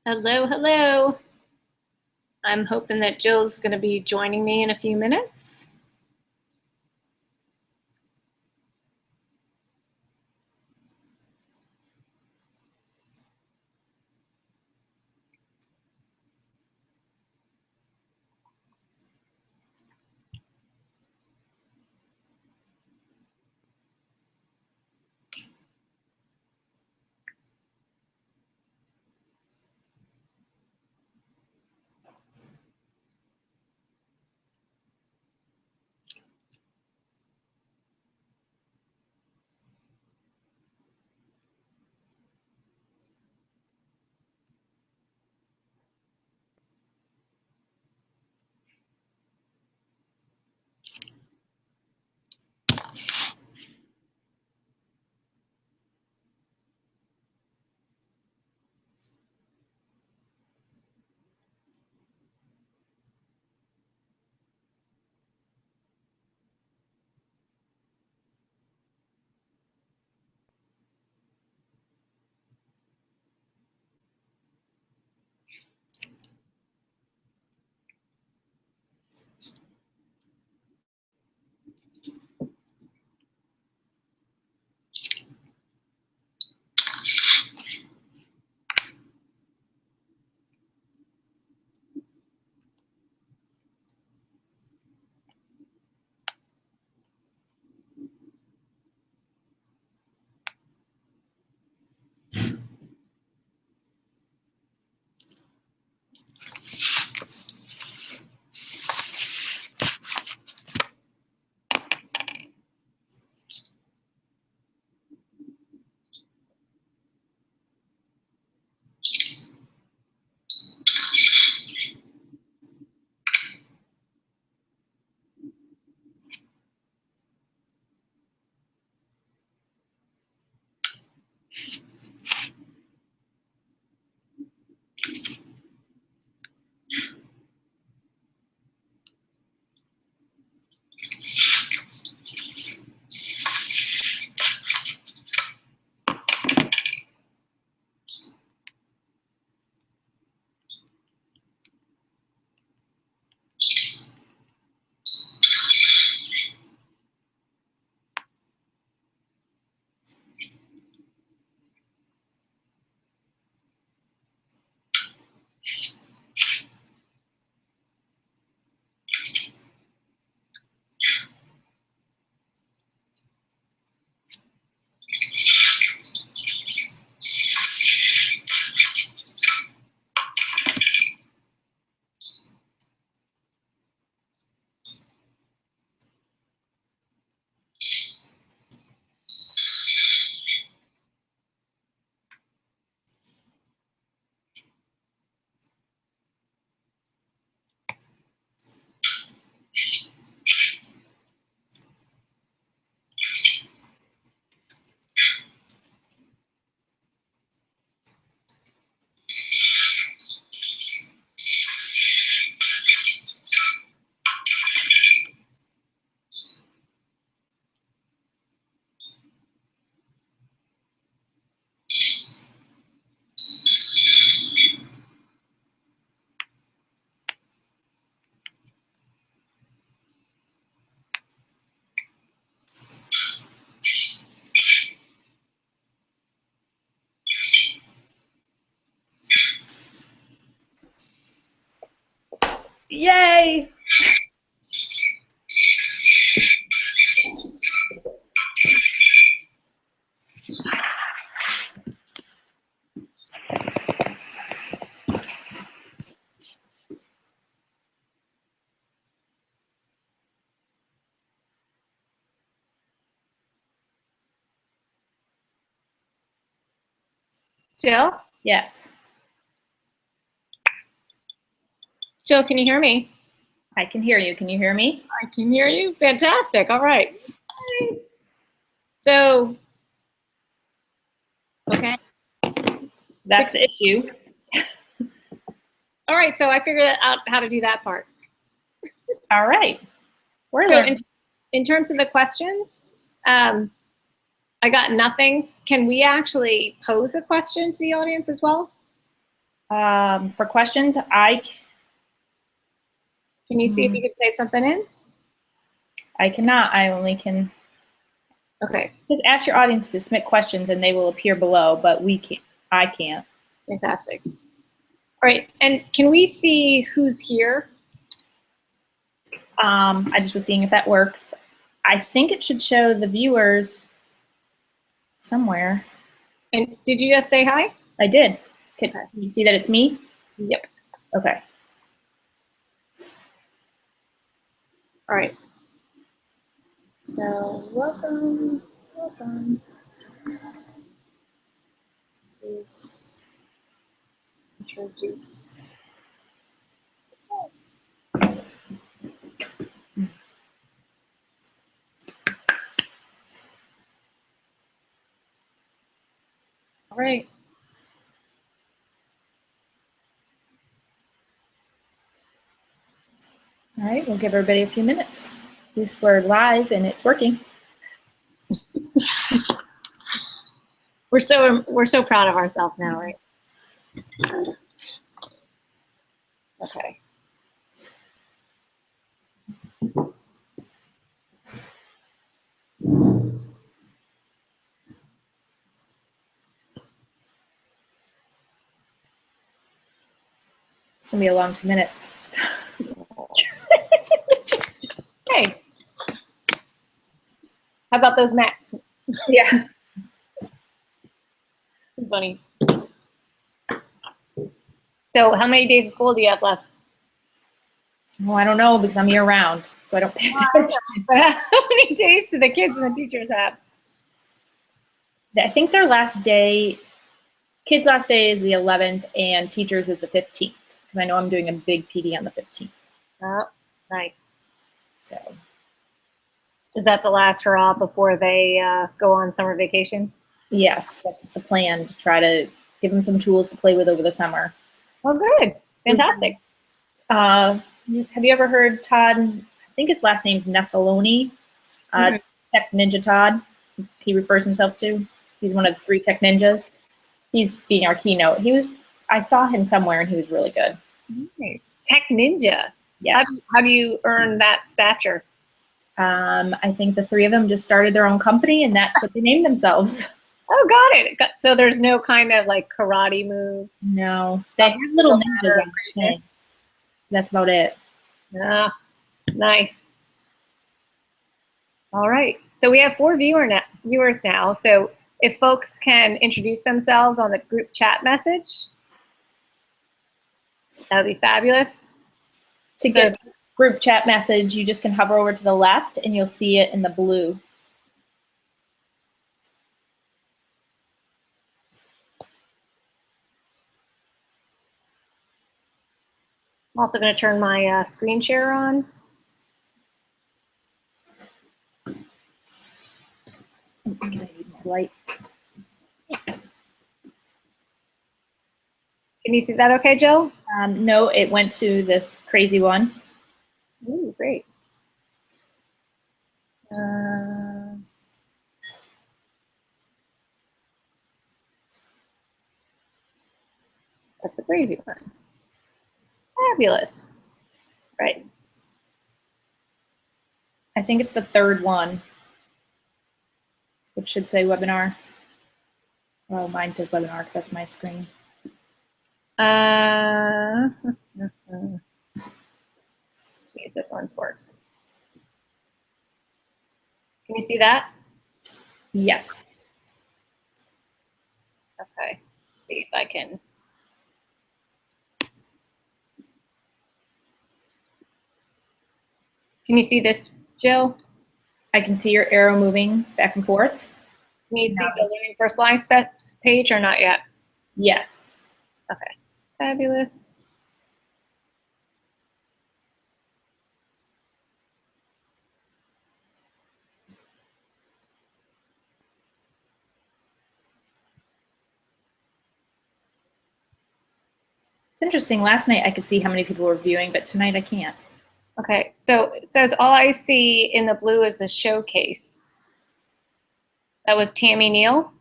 Hello, hello. I'm hoping that Jill's going to be joining me in a few minutes. Yay! Jill? Yes, Jill, can you hear me? I can hear you. Can you hear me? I can hear you. Fantastic. All right. So, okay. That's the issue. All right. So I figured out how to do that part. All right. We're So learning. in terms of the questions, I got nothing. Can we actually pose a question to the audience as well? For questions, Can you see if you can type something in? I cannot. I only can Okay, just ask your audience to submit questions and they will appear below, but I can't. fantastic. All right, and can we see who's here? I just was seeing if that works. I think it should show the viewers somewhere. And did you just say hi? I did. Can you see that it's me? Yep. Okay. All right. So welcome. Please introduce. All right. All right, we'll give everybody a few minutes. At least we're live and it's working. We're so proud of ourselves now, right? Okay. It's gonna be a long 2 minutes. Hey. How about those mats? Yeah. Funny. So how many days of school do you have left? Well, I don't know because I'm year round, so I don't pay attention. But how many days do the kids and the teachers have? I think their last day, kids' last day is the 11th and teachers is the 15th. Because I know I'm doing a big PD on the 15th. Oh, nice. So Is that the last hurrah before they go on summer vacation? yes, that's the plan, to try to give them some tools to play with over the summer. Oh, good. Fantastic. Have you ever heard Todd? I think his last name's Nessaloni. Tech Ninja Todd. He refers himself to. He's one of the 3 tech ninjas. He's being our keynote. I saw him somewhere and he was really good. Nice. Tech Ninja. Yeah. How do you earn that stature? I think the 3 of them just started their own company and that's what they named themselves. Oh, got it. So there's no kind of like karate move? No. They have little ninjas on their thing. That's about it. Ah, nice. All right. So we have 4 viewers now. So if folks can introduce themselves on the group chat message, that would be fabulous. To get a group chat message, you just can hover over to the left and you'll see it in the blue. I'm also going to turn my screen share on. I need my light. Can you see that okay, Jill? No, it went to the crazy one. Ooh, great. That's the crazy one. Fabulous. Right. I think it's the 3rd one, which should say webinar. Well, mine says webinar because that's my screen. See if this one's works. Can you see that? Yes. Okay. Let's see if I can. Can you see this, Jill? I can see your arrow moving back and forth. Can you see the Learning First Line Steps page or not yet? Yes. Okay. Fabulous. It's interesting. Last night I could see how many people were viewing, but tonight I can't. Okay, so it says all I see in the blue is the showcase. That was Tammy Neal.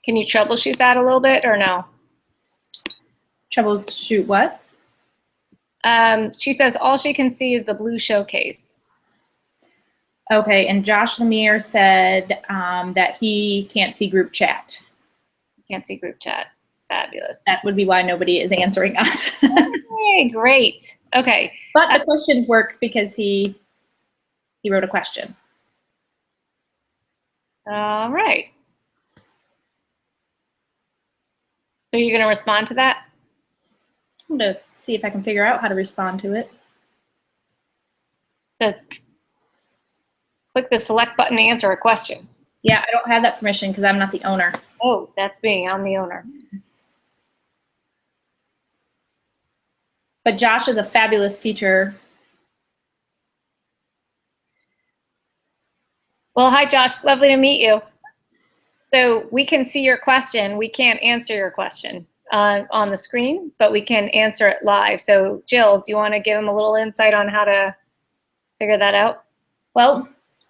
Can you troubleshoot that a little bit or no? Troubleshoot what? She says all she can see is the blue showcase. Okay, and Josh Lemire said that he can't see group chat. Can't see group chat. Fabulous. That would be why nobody is answering us. Okay, great. Okay. But the questions work because he wrote a question. All right. So you're going to respond to that? I'm going to see if I can figure out how to respond to it. Says click the select button to answer a question. Yeah, I don't have that permission because I'm not the owner. Oh, that's me. I'm the owner. But Josh is a fabulous teacher. Well, hi, Josh. Lovely to meet you. So we can see your question. We can't answer your question on the screen, but we can answer it live. So Jill, do you want to give him a little insight on how to figure that out? Well,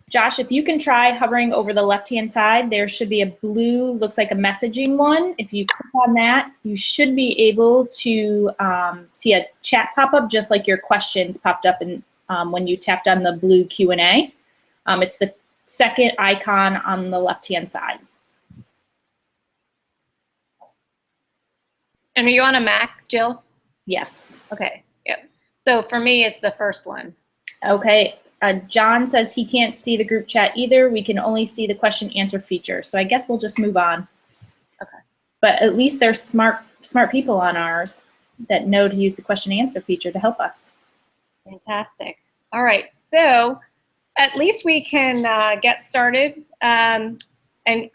Josh, if you can try hovering over the left-hand side, there should be a blue, looks like a messaging one. If you click on that, you should be able to see a chat pop up just like your questions popped up in, when you tapped on the blue Q&A. It's the second icon on the left-hand side. And are you on a Mac, Jill? Yes. Okay, yep. So for me, it's the first one. Okay. John says he can't see the group chat either. We can only see the question answer feature. So I guess we'll just move on. Okay. But at least there's smart people on ours that know to use the question answer feature to help us. Fantastic. All right. So at least we can get started. And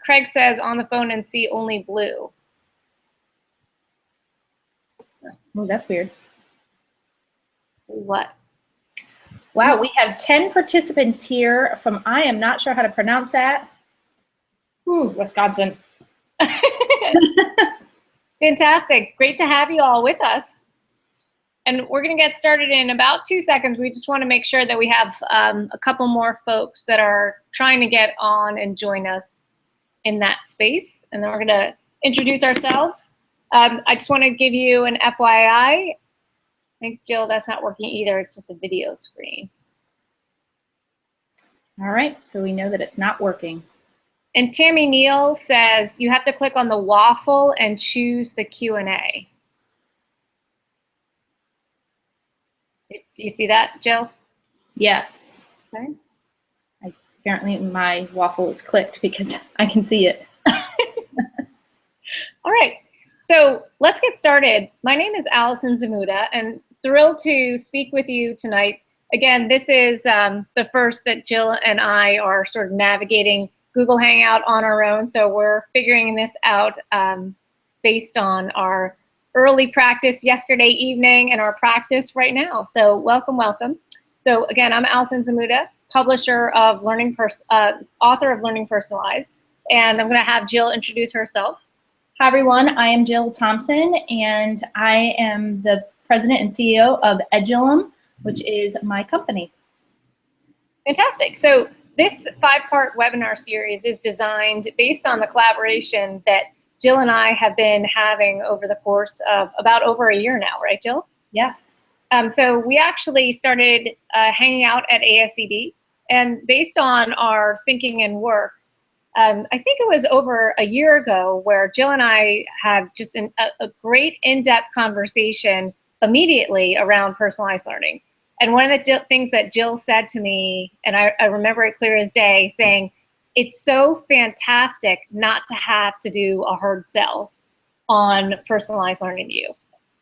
Craig says on the phone and see only blue. Oh, that's weird. What? Wow, we have 10 participants here from, I am not sure how to pronounce that. Wisconsin. Fantastic. Great to have you all with us. And we're going to get started in about 2 seconds. We just want to make sure that we have a couple more folks that are trying to get on and join us in that space. And then we're going to introduce ourselves. I just want to give you an FYI. Thanks, Jill. That's not working either. It's just a video screen. All right, so we know that it's not working. And Tammy Neal says you have to click on the waffle and choose the Q&A. Do you see that, Jill? Yes. Okay. Apparently my waffle is clicked because I can see it. All right. So let's get started. My name is Allison Zamuda, and thrilled to speak with you tonight. Again, this is the first that Jill and I are sort of navigating Google Hangout on our own, so we're figuring this out based on our early practice yesterday evening and our practice right now. So welcome, welcome. So again, I'm Allison Zamuda, publisher of author of Learning Personalized, and I'm going to have Jill introduce herself. Hi, everyone. I am Jill Thompson, and I am the president and CEO of Edulum, which is my company. Fantastic. So this 5-part webinar series is designed based on the collaboration that Jill and I have been having over the course of about over a year now, right, Jill? Yes. So we actually started hanging out at ASCD, and based on our thinking and work, I think it was over a year ago where Jill and I had just a great in-depth conversation immediately around personalized learning. And one of the things that Jill said to me, and I remember it clear as day, saying, it's so fantastic not to have to do a hard sell on personalized learning to you.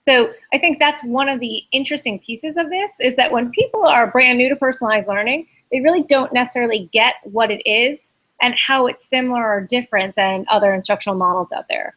So I think that's one of the interesting pieces of this, is that when people are brand new to personalized learning, they really don't necessarily get what it is and how it's similar or different than other instructional models out there.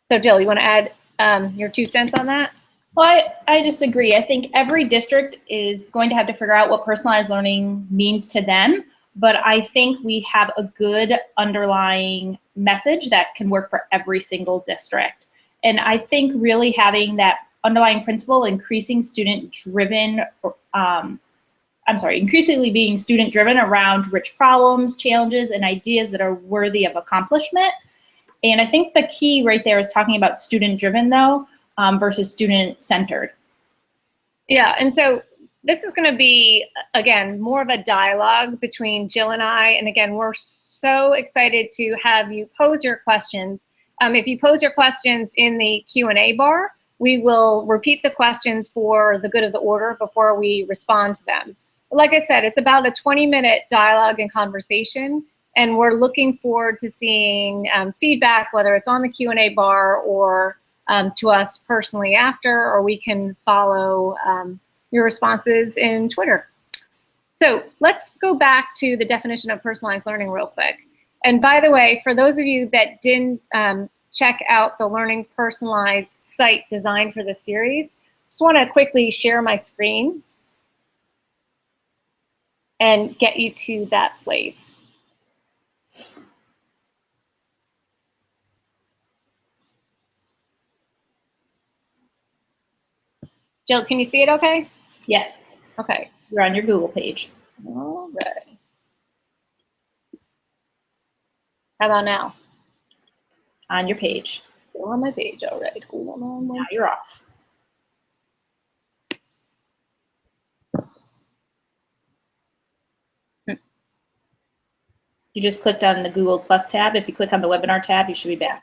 So Jill, you want to add your 2 cents on that? Well, I just agree. I think every district is going to have to figure out what personalized learning means to them, but I think we have a good underlying message that can work for every single district. And I think really having that underlying principle, increasing student-driven increasingly being student-driven around rich problems, challenges, and ideas that are worthy of accomplishment. And I think the key right there is talking about student-driven, though, versus student-centered. Yeah, and so this is going to be, again, more of a dialogue between Jill and I. And again, we're so excited to have you pose your questions. If you pose your questions in the Q&A bar, we will repeat the questions for the good of the order before we respond to them. But like I said, it's about a 20-minute dialogue and conversation, and we're looking forward to seeing feedback, whether it's on the Q&A bar or to us personally after, or we can follow your responses in Twitter. So let's go back to the definition of personalized learning real quick. And by the way, for those of you that didn't check out the Learning Personalized site designed for this series, just want to quickly share my screen and get you to that place. Jill, can you see it okay? Yes. Okay. You're on your Google page. All right. How about now? On your page. Still on my page. All right. Hold on. Now you're off. You just clicked on the Google Plus tab. If you click on the webinar tab, you should be back.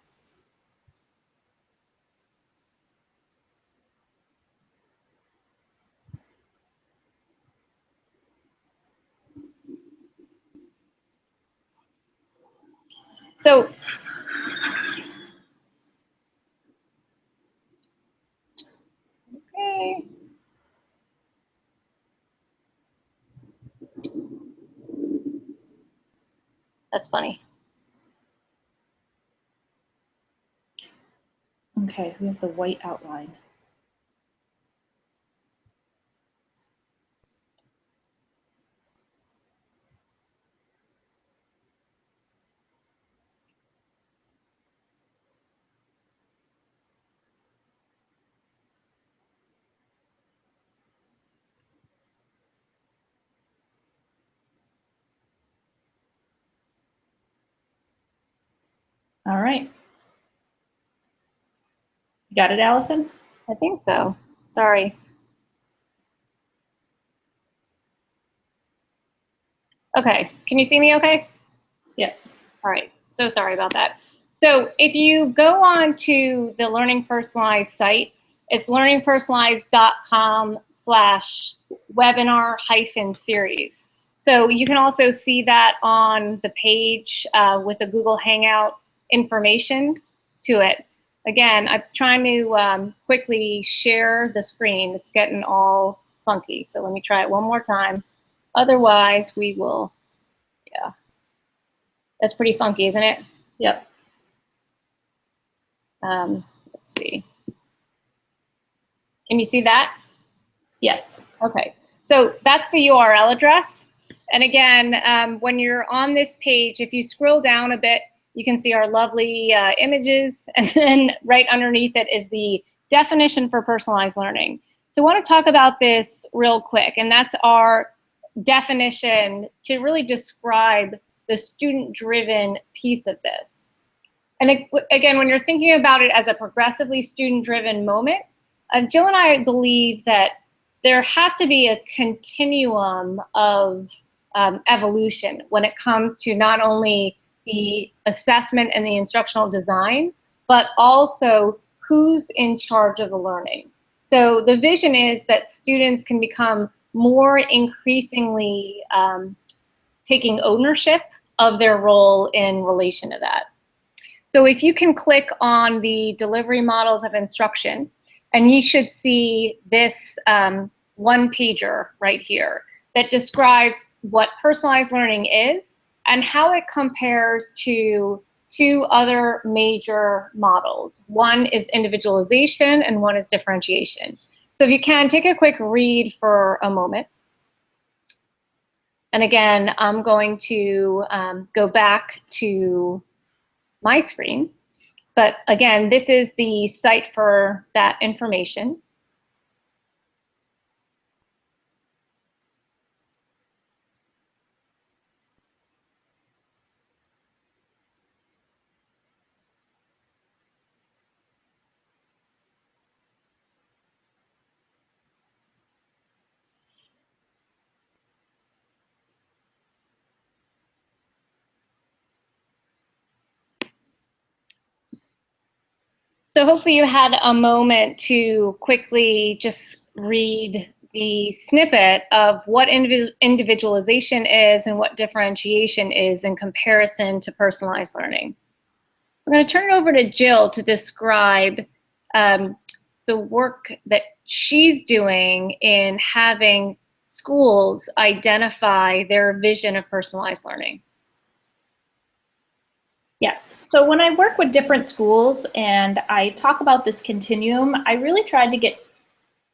So, okay. That's funny. Okay, who has the white outline? All right. You got it, Allison? I think so. Sorry. Okay. Can you see me okay? Yes. All right. So sorry about that. So if you go on to the Learning Personalized site, it's learningpersonalized.com/webinar-series. So you can also see that on the page with the Google Hangout information to it. Again, I'm trying to quickly share the screen. It's getting all funky. So let me try it one more time. Otherwise, we will, yeah. That's pretty funky, isn't it? Yep. Let's see. Can you see that? Yes. Okay. So that's the URL address. And again, when you're on this page, if you scroll down a bit, you can see our lovely images. And then right underneath it is the definition for personalized learning. So I want to talk about this real quick. And that's our definition to really describe the student-driven piece of this. And again, when you're thinking about it as a progressively student-driven moment, Jill and I believe that there has to be a continuum of evolution when it comes to not only the assessment and the instructional design, but also who's in charge of the learning. So the vision is that students can become more increasingly taking ownership of their role in relation to that. So if you can click on the delivery models of instruction, and you should see this one pager right here that describes what personalized learning is and how it compares to two other major models. One is individualization and one is differentiation. So if you can, take a quick read for a moment. And again, I'm going to go back to my screen. But again, this is the site for that information. So hopefully you had a moment to quickly just read the snippet of what individualization is and what differentiation is in comparison to personalized learning. So I'm going to turn it over to Jill to describe the work that she's doing in having schools identify their vision of personalized learning. Yes, so when I work with different schools and I talk about this continuum, I really tried to get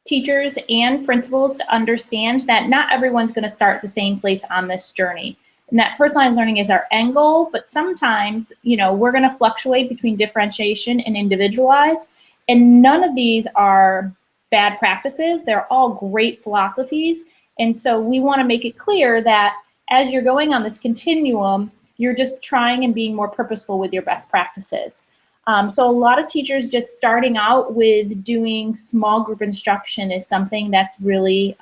teachers and principals to understand that not everyone's going to start the same place on this journey, and that personalized learning is our end goal, but sometimes, we're going to fluctuate between differentiation and individualize, and none of these are bad practices. They're all great philosophies, and so we want to make it clear that as you're going on this continuum, you're just trying and being more purposeful with your best practices. So a lot of teachers just starting out with doing small group instruction is something that's really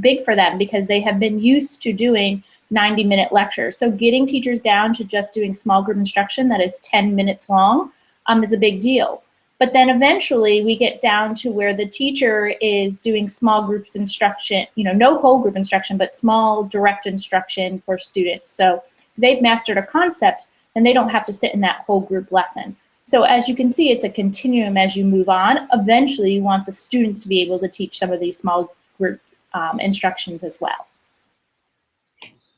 big for them because they have been used to doing 90-minute lectures. So getting teachers down to just doing small group instruction that is 10 minutes long is a big deal. But then eventually we get down to where the teacher is doing small groups instruction, no whole group instruction, but small direct instruction for students. So they've mastered a concept and they don't have to sit in that whole group lesson. So as you can see, it's a continuum as you move on. Eventually, you want the students to be able to teach some of these small group instructions as well.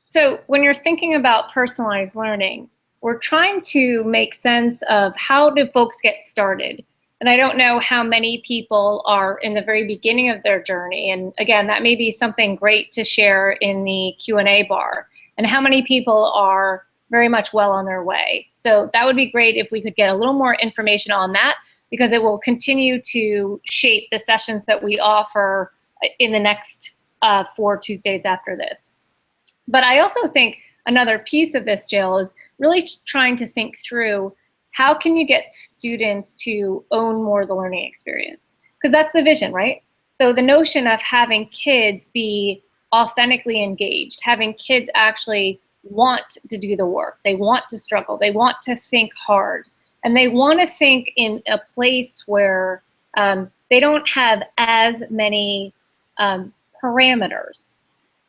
So when you're thinking about personalized learning, we're trying to make sense of how do folks get started. And I don't know how many people are in the very beginning of their journey. And again, that may be something great to share in the Q&A bar. And how many people are very much well on their way. So that would be great if we could get a little more information on that, because it will continue to shape the sessions that we offer in the next 4 Tuesdays after this. But I also think another piece of this, Jill, is really trying to think through how can you get students to own more of the learning experience? Because that's the vision, right? So the notion of having kids be authentically engaged, having kids actually want to do the work, they want to struggle, they want to think hard, and they want to think in a place where they don't have as many parameters.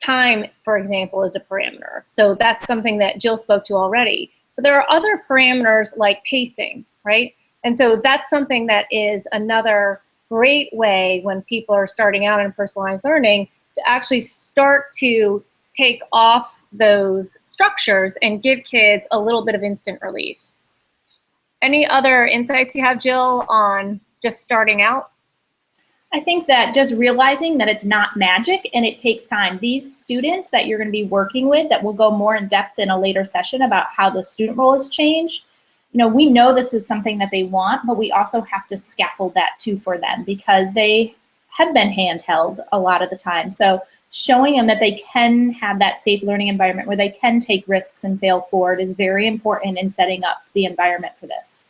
Time, for example, is a parameter. So that's something that Jill spoke to already. But there are other parameters like pacing, right? And so that's something that is another great way when people are starting out in personalized learning to actually start to take off those structures and give kids a little bit of instant relief. Any other insights you have, Jill, on just starting out? I think that just realizing that it's not magic and it takes time. These students that you're going to be working with, that will go more in depth in a later session about how the student role has changed. We know this is something that they want, but we also have to scaffold that too for them because they have been handheld a lot of the time. So showing them that they can have that safe learning environment where they can take risks and fail forward is very important in setting up the environment for this.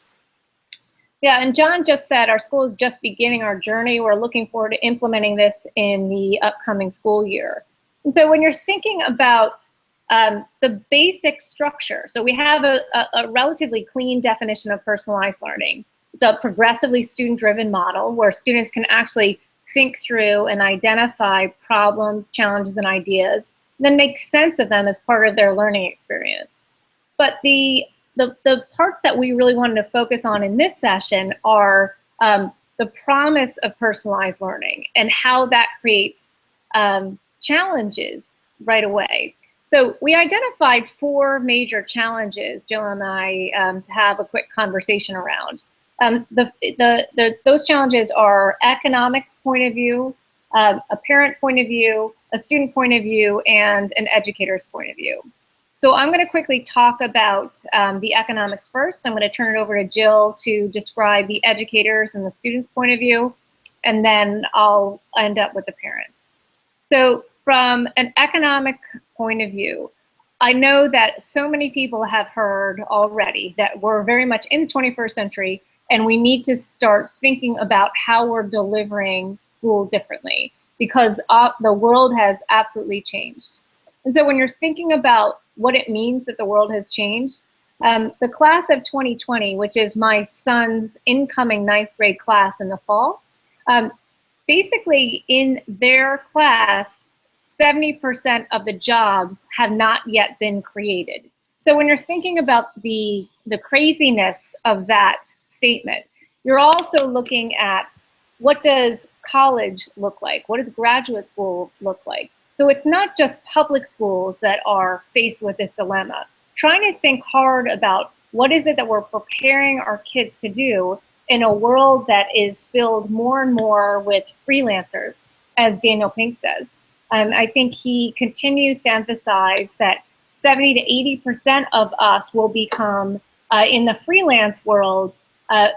Yeah, and John just said our school is just beginning our journey. We're looking forward to implementing this in the upcoming school year. And so when you're thinking about the basic structure, so we have a relatively clean definition of personalized learning. It's a progressively student-driven model where students can actually think through and identify problems, challenges, and ideas, and then make sense of them as part of their learning experience. But the parts that we really wanted to focus on in this session are the promise of personalized learning and how that creates challenges right away. So we identified 4 major challenges, Jill and I, to have a quick conversation around. Those challenges are economic point of view, a parent point of view, a student point of view, and an educator's point of view. So I'm going to quickly talk about the economics first. I'm going to turn it over to Jill to describe the educators and the students' point of view, and then I'll end up with the parents. So from an economic point of view, I know that so many people have heard already that we're very much in the 21st century and we need to start thinking about how we're delivering school differently because the world has absolutely changed. And so when you're thinking about what it means that the world has changed, The class of 2020, which is my son's incoming 9th grade class in the fall, basically in their class, 70% of the jobs have not yet been created. So when you're thinking about the craziness of that statement, you're also looking at what does college look like? What does graduate school look like? So it's not just public schools that are faced with this dilemma. Trying to think hard about what is it that we're preparing our kids to do in a world that is filled more and more with freelancers, as Daniel Pink says. I think he continues to emphasize that 70 to 80% of us will become in the freelance world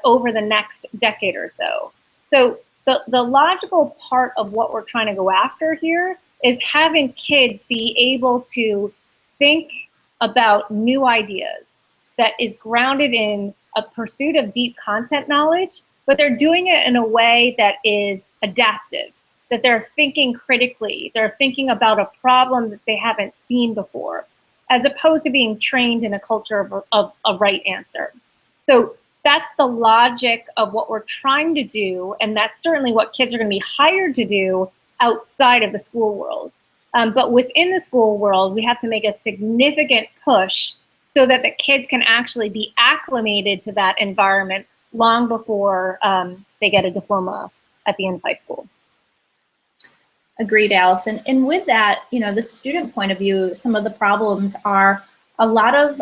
over the next decade or so. So the logical part of what we're trying to go after here is having kids be able to think about new ideas that is grounded in a pursuit of deep content knowledge, but they're doing it in a way that is adaptive, that they're thinking critically, they're thinking about a problem that they haven't seen before, as opposed to being trained in a culture of a right answer. So that's the logic of what we're trying to do, and that's certainly what kids are going to be hired to do outside of the school world. But within the school world, we have to make a significant push so that the kids can actually be acclimated to that environment long before they get a diploma at the end of high school. Agreed, Allison. And with that, the student point of view, some of the problems are a lot of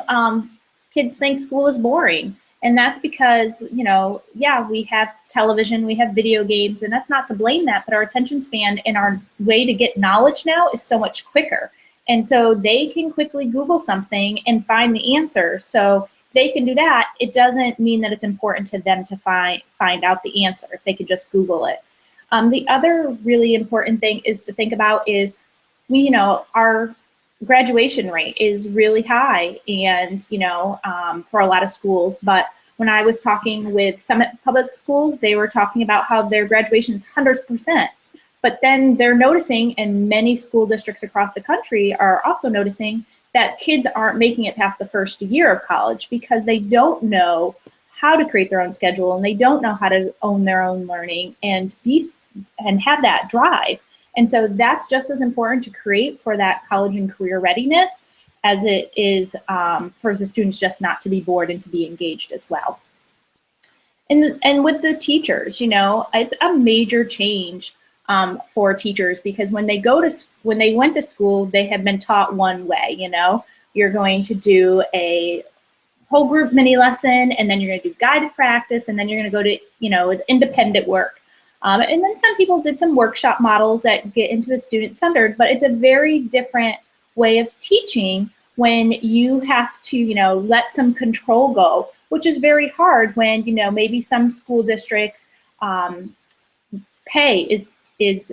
kids think school is boring. And that's because, yeah, we have television, we have video games, and that's not to blame that, but our attention span and our way to get knowledge now is so much quicker. And so they can quickly Google something and find the answer. So they can do that. It doesn't mean that it's important to them to find out the answer if they could just Google it. The other really important thing is to think about is our graduation rate is really high, and for a lot of schools. But when I was talking with Summit Public Schools, they were talking about how their graduation is 100%. But then they're noticing, and many school districts across the country are also noticing, that kids aren't making it past the first year of college because they don't know how to create their own schedule, and they don't know how to own their own learning and have that drive. And so that's just as important to create for that college and career readiness as it is for the students just not to be bored and to be engaged as well. And with the teachers, it's a major change for teachers, because when they went to school, they had been taught one way. You're going to do a whole group mini lesson, and then you're going to do guided practice, and then you're going to go to independent work. And then some people did some workshop models that get into the student-centered, but it's a very different way of teaching when you have to, let some control go, which is very hard when, maybe some school districts pay is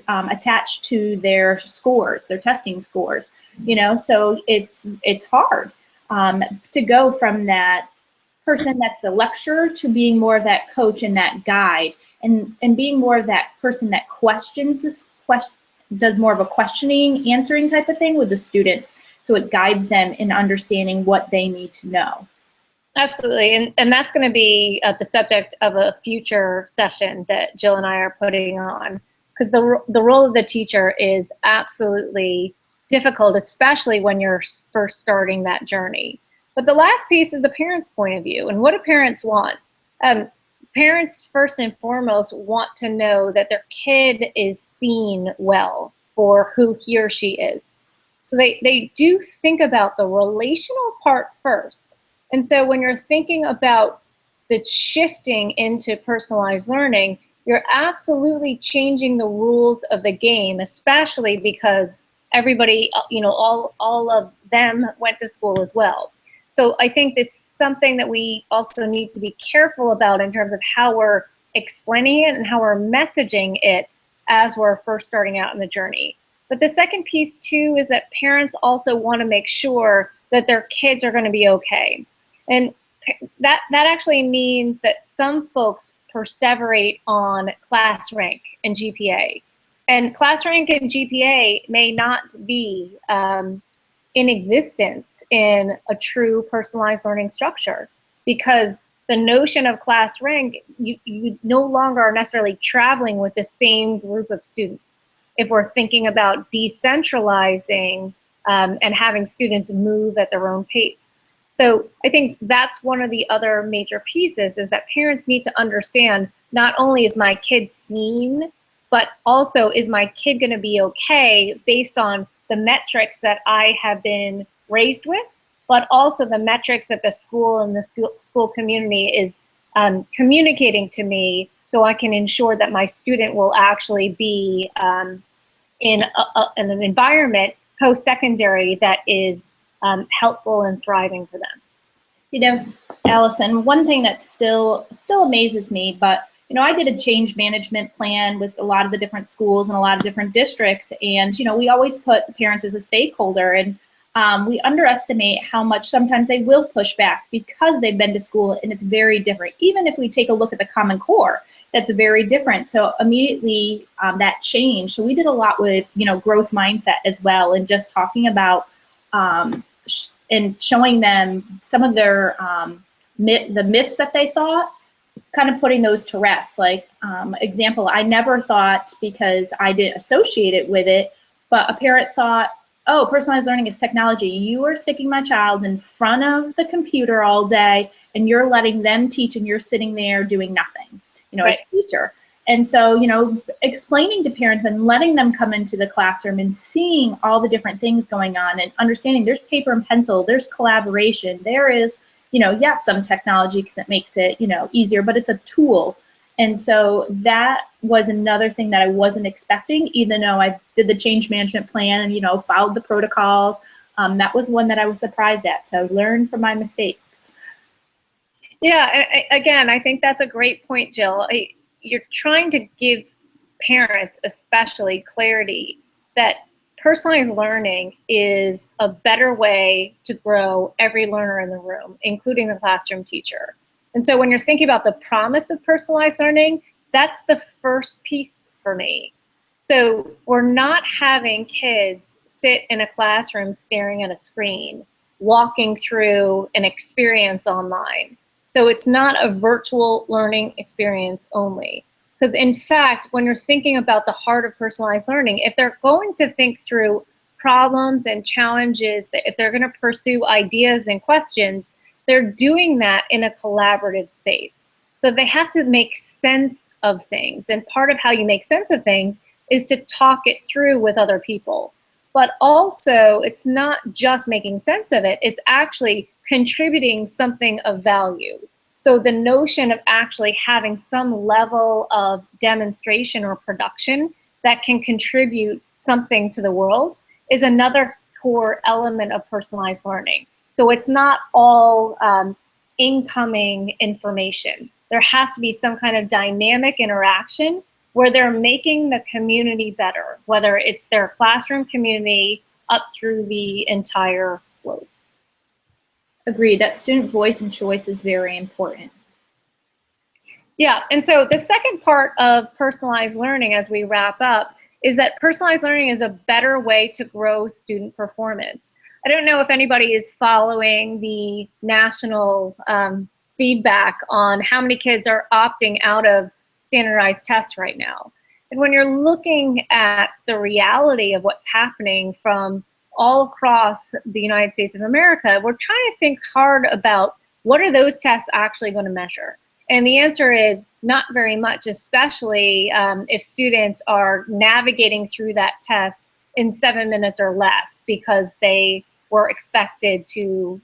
attached to their scores, their testing scores, so it's hard to go from that person that's the lecturer to being more of that coach and that guide. And being more of that person that questions does more of a questioning, answering type of thing with the students, so it guides them in understanding what they need to know. Absolutely, and that's going to be the subject of a future session that Jill and I are putting on, because the role of the teacher is absolutely difficult, especially when you're first starting that journey. But the last piece is the parents' point of view, and what do parents want? Parents, first and foremost, want to know that their kid is seen well for who he or she is. So they do think about the relational part first. And so when you're thinking about the shifting into personalized learning, you're absolutely changing the rules of the game, especially because everybody, all of them went to school as well. So I think it's something that we also need to be careful about in terms of how we're explaining it and how we're messaging it as we're first starting out in the journey. But the second piece too is that parents also want to make sure that their kids are going to be okay. And that actually means that some folks perseverate on class rank and GPA. And class rank and GPA may not be in existence in a true personalized learning structure, because the notion of class rank, you no longer are necessarily traveling with the same group of students. If we're thinking about decentralizing and having students move at their own pace. So I think that's one of the other major pieces, is that parents need to understand, not only is my kid seen, but also is my kid going to be okay based on the metrics that I have been raised with, but also the metrics that the school and the school community is communicating to me, so I can ensure that my student will actually be in an environment post-secondary that is helpful and thriving for them. You know, Allison, one thing that still amazes me, but you know, I did a change management plan with a lot of the different schools and a lot of different districts, and you know, we always put the parents as a stakeholder, and we underestimate how much sometimes they will push back because they've been to school and it's very different. Even if we take a look at the Common Core, that's very different. So immediately that changed. So we did a lot with, you know, growth mindset as well, and just talking about and showing them some of their the myths that they thought, kind of putting those to rest. Like example, I never thought, because I didn't associate it with it, but a parent thought, oh, personalized learning is technology. You are sticking my child in front of the computer all day and you're letting them teach and you're sitting there doing nothing, you know, right, as a teacher. And so, you know, explaining to parents and letting them come into the classroom and seeing all the different things going on and understanding there's paper and pencil, there's collaboration, there is, you know, yes, some technology because it makes it, you know, easier, but it's a tool. And so that was another thing that I wasn't expecting, even though I did the change management plan and, you know, followed the protocols. That was one that I was surprised at. So learn from my mistakes. Yeah, again, I think that's a great point, Jill. You're trying to give parents especially clarity that personalized learning is a better way to grow every learner in the room, including the classroom teacher. And so when you're thinking about the promise of personalized learning, that's the first piece for me. So we're not having kids sit in a classroom staring at a screen, walking through an experience online. So it's not a virtual learning experience only. Because in fact, when you're thinking about the heart of personalized learning, if they're going to think through problems and challenges, that if they're going to pursue ideas and questions, they're doing that in a collaborative space. So they have to make sense of things. And part of how you make sense of things is to talk it through with other people. But also, it's not just making sense of it, it's actually contributing something of value. So the notion of actually having some level of demonstration or production that can contribute something to the world is another core element of personalized learning. So it's not all incoming information. There has to be some kind of dynamic interaction where they're making the community better, whether it's their classroom community up through the entire globe. Agreed. That student voice and choice is very important. Yeah, and so the second part of personalized learning as we wrap up is that personalized learning is a better way to grow student performance. I don't know if anybody is following the national feedback on how many kids are opting out of standardized tests right now. And when you're looking at the reality of what's happening from all across the United States of America, we're trying to think hard about what are those tests actually going to measure? And the answer is not very much, especially if students are navigating through that test in 7 minutes or less because they were expected to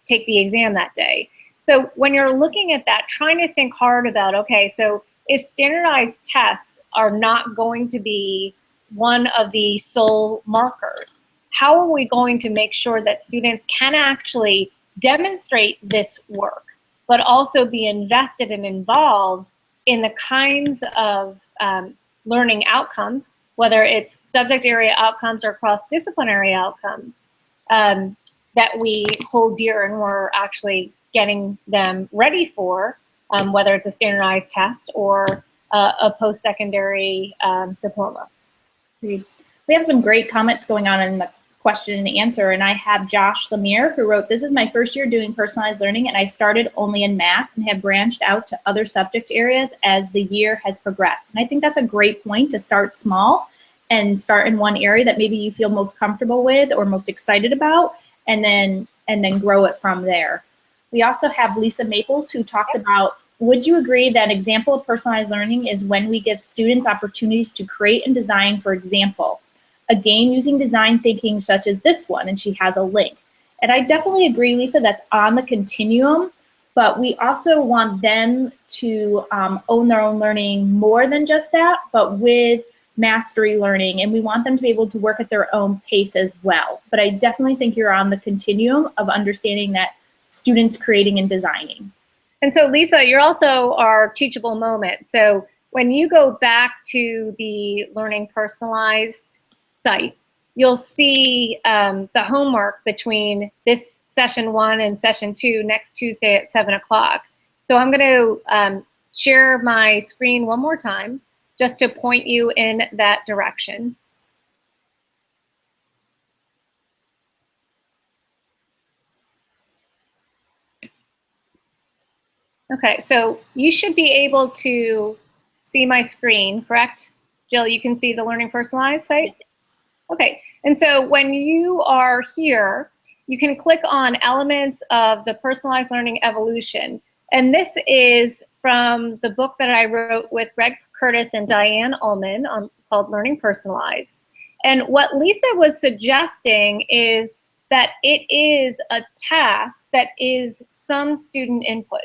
take the exam that day. So when you're looking at that, trying to think hard about, okay, so if standardized tests are not going to be one of the sole markers, how are we going to make sure that students can actually demonstrate this work, but also be invested and involved in the kinds of learning outcomes, whether it's subject area outcomes or cross-disciplinary outcomes that we hold dear and we're actually getting them ready for, whether it's a standardized test or a post-secondary diploma. We have some great comments going on in the question and answer, and I have Josh Lemire, who wrote, "This is my first year doing personalized learning, and I started only in math and have branched out to other subject areas as the year has progressed." And I think that's a great point, to start small and start in one area that maybe you feel most comfortable with or most excited about, and then grow it from there. We also have Lisa Maples, who talked about, "Would you agree that an example of personalized learning is when we give students opportunities to create and design, for example, a game using design thinking such as this one?" And she has a link. And I definitely agree, Lisa, that's on the continuum, but we also want them to own their own learning more than just that, but with mastery learning, and we want them to be able to work at their own pace as well. But I definitely think you're on the continuum of understanding that students creating and designing. And so, Lisa, you're also our teachable moment. So when you go back to the Learning Personalized site, you'll see the homework between this session 1 and session 2 next Tuesday at 7 o'clock. So I'm going to share my screen one more time just to point you in that direction. Okay, so you should be able to see my screen, correct? Jill, you can see the Learning Personalized site? Okay, and so when you are here, you can click on elements of the personalized learning evolution. And this is from the book that I wrote with Greg Curtis and Diane Ullman called Learning Personalized. And what Lisa was suggesting is that it is a task that is some student input.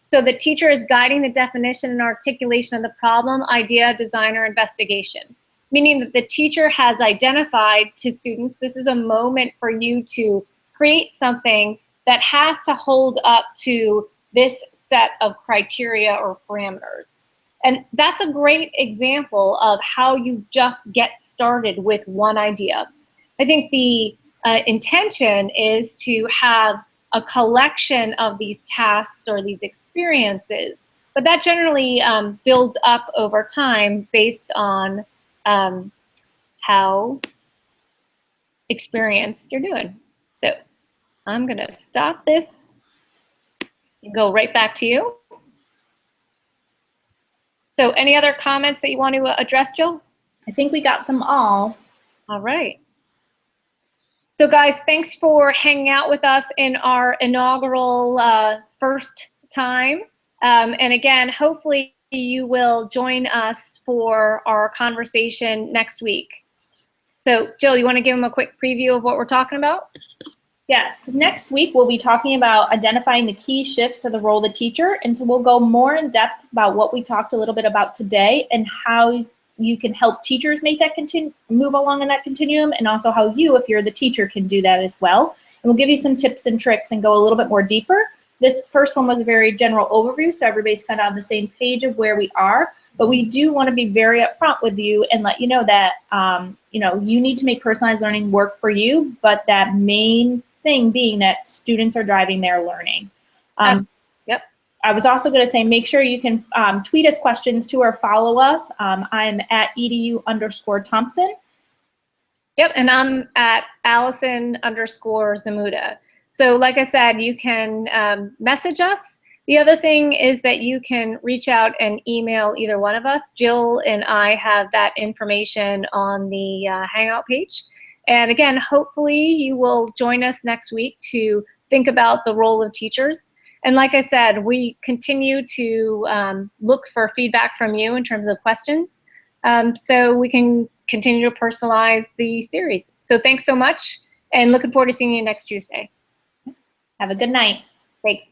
So the teacher is guiding the definition and articulation of the problem, idea, design, or investigation. Meaning that the teacher has identified to students, this is a moment for you to create something that has to hold up to this set of criteria or parameters. And that's a great example of how you just get started with one idea. I think the intention is to have a collection of these tasks or these experiences, but that generally builds up over time based on how experienced you're doing. So I'm gonna stop this and go right back to you. So any other comments that you want to address, Jill? I think we got them all. All right. So guys, thanks for hanging out with us in our inaugural first time. And again, hopefully you will join us for our conversation next week. So Jill, you want to give them a quick preview of what we're talking about? Yes, next week we'll be talking about identifying the key shifts of the role of the teacher. And so we'll go more in depth about what we talked a little bit about today and how you can help teachers make that move along in that continuum, and also how you, if you're the teacher, can do that as well. And we'll give you some tips and tricks and go a little bit more deeper. This first one was a very general overview, so everybody's kind of on the same page of where we are. But we do want to be very upfront with you and let you know that you need to make personalized learning work for you, but that main thing being that students are driving their learning. Yep. I was also going to say, make sure you can tweet us questions to or follow us. I'm at edu_Thompson. Yep, and I'm at Allison_Zamuda. So like I said, you can message us. The other thing is that you can reach out and email either one of us. Jill and I have that information on the Hangout page. And again, hopefully you will join us next week to think about the role of teachers. And like I said, we continue to look for feedback from you in terms of questions, so we can continue to personalize the series. So thanks so much, and looking forward to seeing you next Tuesday. Have a good night. Thanks.